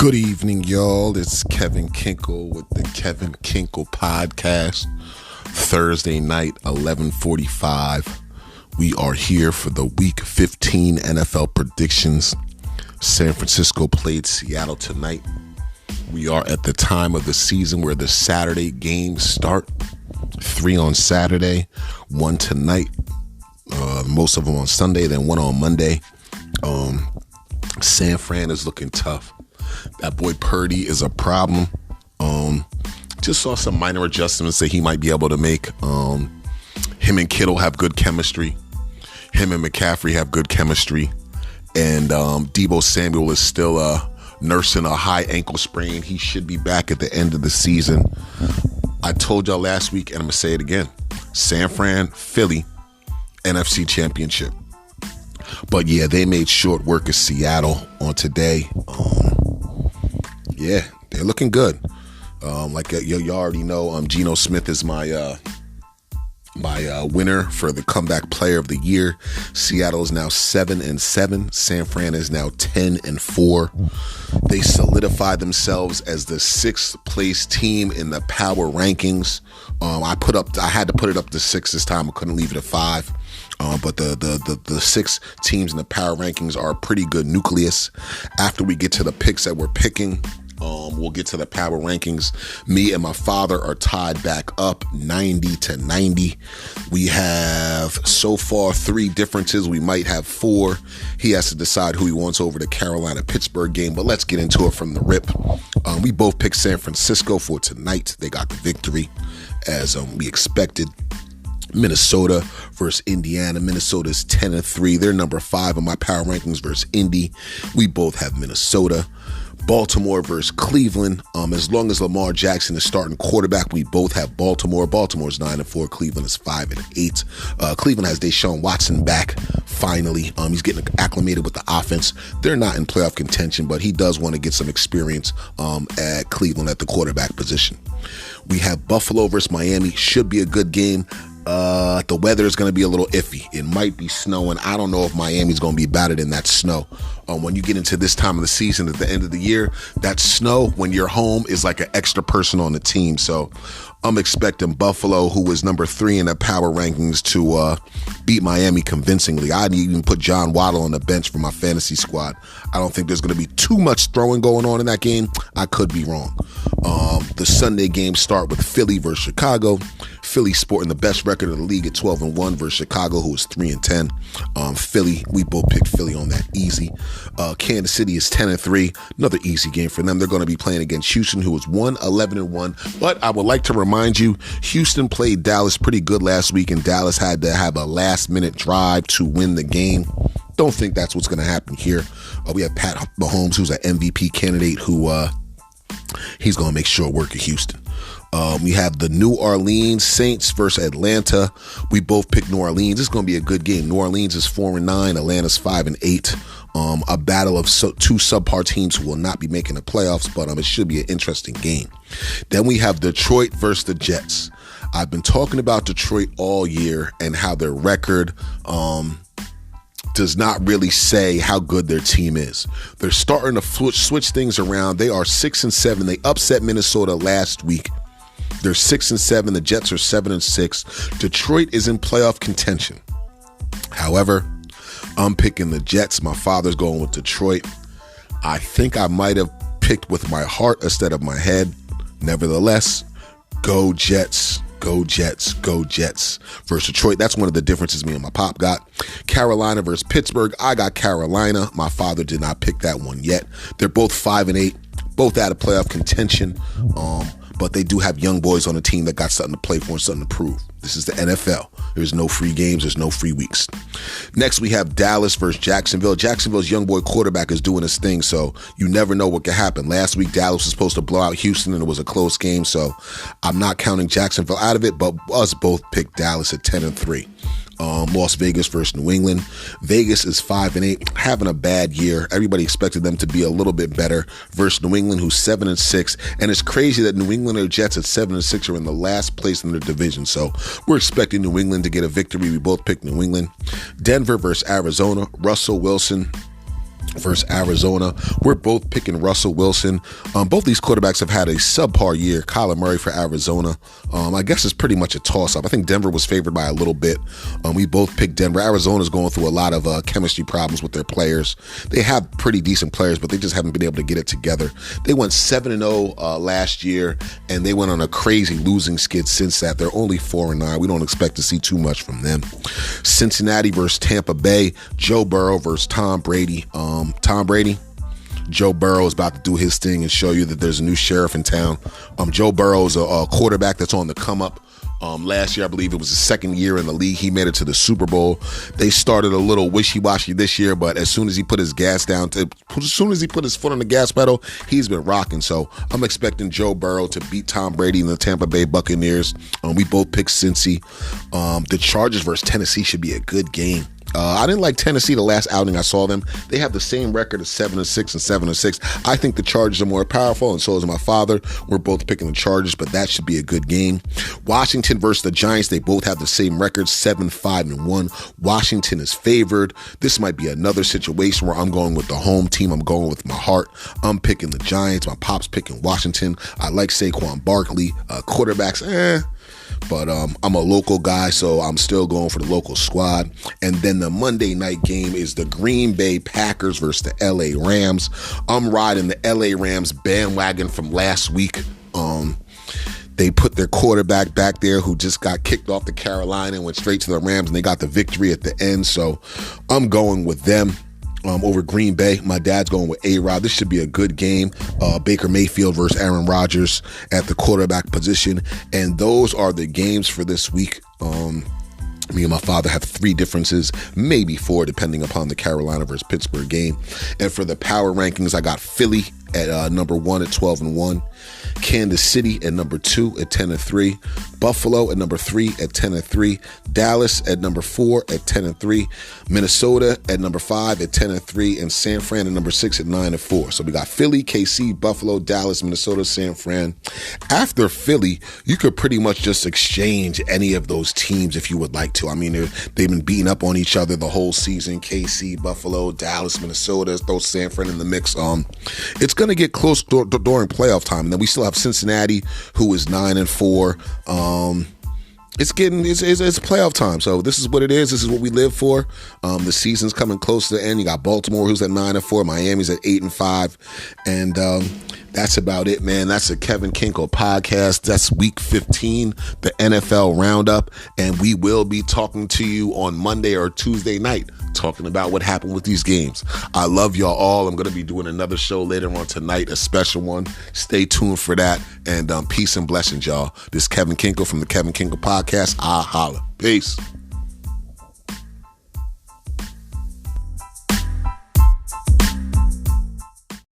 Good evening, y'all. It's Kevin Kinckle with the Kevin Kinckle podcast. Thursday night, 11:45. We are here for the Week 15 NFL predictions. San Francisco played Seattle tonight. We are at the time of the season where the Saturday games start. 3 on Saturday, 1 tonight. Most of them on Sunday, then 1 on Monday. San Fran is looking tough. That boy Purdy is a problem. Just saw some minor adjustments that he might be able to make. Him and Kittle have good chemistry. Him and McCaffrey have good chemistry. And Deebo Samuel is still nursing a high ankle sprain. He should be back at the end of the season. I told y'all last week, and I'm going to say it again. San Fran, Philly, NFC Championship. But yeah, they made short work of Seattle on today. Yeah, they're looking good. Like you already know, Geno Smith is my winner for the comeback player of the year. Seattle is now 7-7. San Fran is now 10-4. They solidified themselves as the 6th place team in the power rankings. I had to put it up to 6 this time. I couldn't leave it at 5. But the 6 teams in the power rankings are a pretty good nucleus. After we get to the picks that we're picking, we'll get to the power rankings. Me and my father are tied back up 90-90. We have so far 3 differences. We might have 4. He has to decide who he wants over the Carolina-Pittsburgh game, but let's get into it from the rip. We both picked San Francisco for tonight. They got the victory as we expected. Minnesota versus Indiana. Minnesota's 10-3. They're number 5 in my power rankings versus Indy. We both have Minnesota. Baltimore versus Cleveland. As long as Lamar Jackson is starting quarterback, we both have Baltimore. Baltimore's 9-4. Cleveland is 5-8. Cleveland has Deshaun Watson back finally. He's getting acclimated with the offense. They're not in playoff contention, but he does want to get some experience at Cleveland at the quarterback position. We have Buffalo versus Miami. Should be a good game. The weather is going to be a little iffy. It might be snowing. I don't know if Miami's going to be battered in that snow. When you get into this time of the season at the end of the year, that snow when you're home is like an extra person on the team. So I'm expecting Buffalo, who is number 3 in the power rankings, to beat Miami convincingly. I'd even put John Waddle on the bench for my fantasy squad. I don't think there's going to be too much throwing going on in that game. I could be wrong. The Sunday games start with Philly versus Chicago. Philly sporting the best record of the league at 12-1 versus Chicago, who is 3-10. Philly, we both picked Philly on that easy. Kansas City is 10-3. Another easy game for them. They're going to be playing against Houston, who is 11-1. But I would like to remind you, Houston played Dallas pretty good last week, and Dallas had to have a last-minute drive to win the game. Don't think that's what's going to happen here. We have Pat Mahomes, who's an MVP candidate, who he's going to make short work of Houston. We have the New Orleans Saints versus Atlanta. We both picked New Orleans. It's going to be a good game. New Orleans is 4-9. Atlanta's 5-8. A battle of 2 subpar teams who will not be making the playoffs, but it should be an interesting game. Then we have Detroit versus the Jets. I've been talking about Detroit all year and how their record does not really say how good their team is. They're starting to switch things around. They are 6-7. They upset Minnesota last week. They're 6-7. The Jets are 7-6. Detroit is in playoff contention. However, I'm picking the Jets. My father's going with Detroit. I think I might have picked with my heart instead of my head. Nevertheless, go Jets. Go Jets, go Jets versus Detroit. That's one of the differences me and my pop got. Carolina versus Pittsburgh. I got Carolina. My father did not pick that one yet. They're both 5-8, both out of playoff contention. But they do have young boys on the team that got something to play for and something to prove. This is the NFL. There's no free games. There's no free weeks. Next, we have Dallas versus Jacksonville. Jacksonville's young boy quarterback is doing his thing, so you never know what could happen. Last week, Dallas was supposed to blow out Houston, and it was a close game, so I'm not counting Jacksonville out of it, but us both picked Dallas at 10-3. Las Vegas versus New England. Vegas is 5-8, having a bad year. Everybody expected them to be a little bit better versus New England, who's 7-6. And it's crazy that New England or Jets at 7-6 are in the last place in their division. So we're expecting New England to get a victory. We both picked New England. Denver versus Arizona. Russell Wilson versus Arizona. We're both picking Russell Wilson. Both these quarterbacks have had a subpar year. Kyler Murray for Arizona. I guess it's pretty much a toss-up. I think Denver was favored by a little bit. We both picked Denver. Arizona's going through a lot of chemistry problems with their players. They have pretty decent players, but they just haven't been able to get it together. They went 7-0 last year, and they went on a crazy losing skid since that. They're only 4-9. We don't expect to see too much from them. Cincinnati versus Tampa Bay. Joe Burrow versus Tom Brady. Joe Burrow is about to do his thing and show you that there's a new sheriff in town. Joe Burrow is a quarterback that's on the come up. Last year, I believe it was his second year in the league. He made it to the Super Bowl. They started a little wishy-washy this year, but as soon as he put his foot on the gas pedal, he's been rocking. So I'm expecting Joe Burrow to beat Tom Brady and the Tampa Bay Buccaneers. We both picked Cincy. The Chargers versus Tennessee should be a good game. I didn't like Tennessee the last outing I saw them. They have the same record of 7-6 and 7-6. I think the Chargers are more powerful, and so is my father. We're both picking the Chargers, but that should be a good game. Washington versus the Giants. They both have the same record, 7-5-1. Washington is favored. This might be another situation where I'm going with the home team. I'm going with my heart. I'm picking the Giants. My pop's picking Washington. I like Saquon Barkley. Quarterbacks, but I'm a local guy, so I'm still going for the local squad. And then the Monday night game is the Green Bay Packers versus the LA Rams. I'm riding the LA Rams bandwagon from last week. They put their quarterback back there who just got kicked off to Carolina and went straight to the Rams, and they got the victory at the end. So I'm going with them. Over Green Bay. My dad's going with A-Rod. This should be a good game. Baker Mayfield versus Aaron Rodgers at the quarterback position. And those are the games for this week. Me and my father have 3 differences, maybe 4, depending upon the Carolina versus Pittsburgh game. And for the power rankings, I got Philly at number 1 at 12-1. Kansas City at number 2 at 10-3. Buffalo at number 3 at 10-3. Dallas at number 4 at 10-3. Minnesota at number 5 at 10-3. And San Fran at number 6 at 9-4. So we got Philly, KC, Buffalo, Dallas, Minnesota, San Fran. After Philly, you could pretty much just exchange any of those teams if you would like to. I mean, they've been beating up on each other the whole season. KC, Buffalo, Dallas, Minnesota, throw San Fran in the mix. It's going to get close during playoff time. And then we still have Cincinnati, who is 9-4. It's playoff time. So this is what it is. This is what we live for. The season's coming close to the end. You got Baltimore, who's at 9-4. Miami's at 8-5. And that's about it, man. That's a Kevin Kinckle podcast. That's week 15, the NFL roundup. And we will be talking to you on Monday or Tuesday night, talking about what happened with these games. I love y'all all. I'm going to be doing another show later on tonight, a special one. Stay tuned for that. And peace and blessings, y'all. This is Kevin Kinckle from the Kevin Kinckle podcast. I holla. Peace.